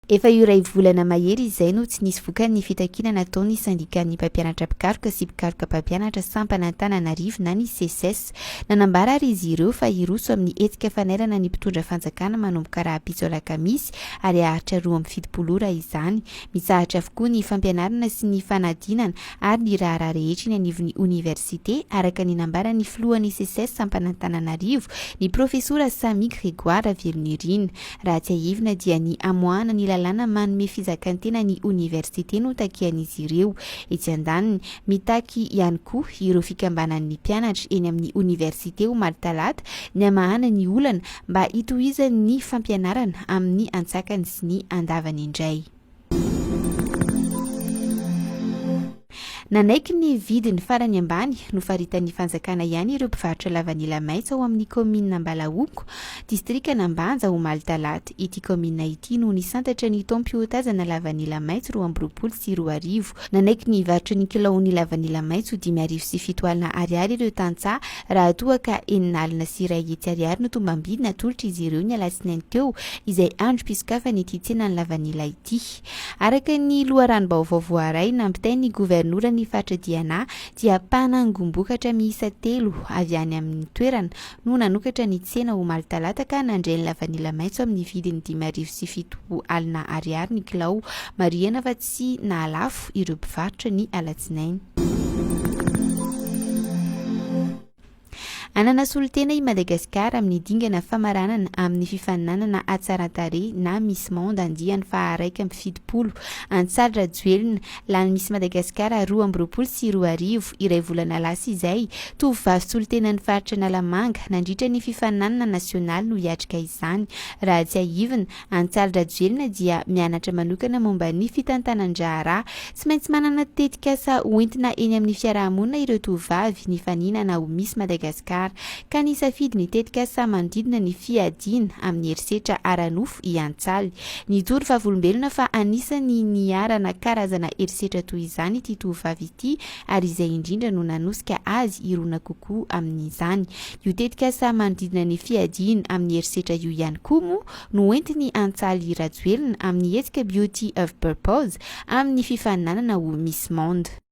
Efa iray volana mahery izay no tsy nisy vokany ny fitakiana nataon'ny syndicat-ny mpampianatra mpikaroka sy mpikaroka mpampianatra Sampanantananarivo na ny CSS. Nanambara ary izy ireo fa hiroso amin'ny hetsika fanairana ny mpitondra fanjakana manomboka rahabitso alakamisy ary haharitra 25 izany. Misahatra avokoa ny fampianarana sy ny fanadinana ary ny raharaha rehetra ny anivon'ny université araka ny nambaran'ny filohan'ny CSS Sampanantananarivo ny profesora Samy Grégoire Velonirina. Raha tsy aivina dia ny amoahana ny lalàna manome fizakantena ny université no takian'izy ireo. Etsy andaniny mitaky ihany koa ireo fikambanan'ny mpianatra eny amin'ny université ho malitalata ny amahana ny olana mba hitohizany ny fampianarana amin'ny antsakany sy ny andavany indray. Nanaiky ny vidiny farany ambany no faritan'ny fanjakana ihany ireo mpivarotra lavanila maitso ao amin'ny komina Ambalahoko, distrika Ambanja ho malitalata. Ity komina ity no nisantatra ny taom-piotazana lavanila maitso 20 sy 20. Nanaiky ny varotra ny kilaon'ny lavanila maitso 5,7 ariary ireo tantsaha raha toa ka 4 sy 1 ariary no tombam-bidy natolotra izy ireo ny alatsinainy teo izay andro mpisokafana ity tsena ny lavanila ity. Araka ny loharanom-baovao voaray nampitain'ny gouvernoura ny fatradiana dia mpanangombokatra miisa 3 avy any amin'ny toerana no nanokatra ny tsena ho malitalata ka nandray ny lavanila maitso amin'ny vidiny 5,7 ariary ny kilao, marihana fa tsy nahalafo ireo mpivarotra ny alatsinainy. Anana solitena i Madagasikara amin'ny dingana famaranana amin'ny fifaninanana atsaran-tarehy na Miss Monde andiany fa 170 Antsara Joelina lany Miss Madagasikara 20 sy 20 iray volana lasa izay tovovavy solitena ny faritra Nalamanga nandritra ny fifaninanana nasionaly no hiatrika izany. Raha tsy aivina, Antsara Joelina dia mianatra manokana momba ny fitantanan-draharaha. Tsy maintsy manana tetikasa hoentina eny amin'ny fiarahamonina ireo tovovavy ny faninana ho Miss Madagasikara ka nisafidy ny tetikasa manodidina ny fiadiana amin'ny herisetra ara-nofo iantsaly. Nijoro vavolombelona fa anisany niarana karazana herisetra toy izany ity tovovavy ity ary izay indrindra no nanosika azy irona kokoa amin'izany. Io tetikasa manodidina ny fiadiana amin'ny herisetra io ihany koa moa no entiny Antsaly Rajoelina amin'ny hetsika Beauty of Purpose amin'ny fifaninanana ho Miss Monde.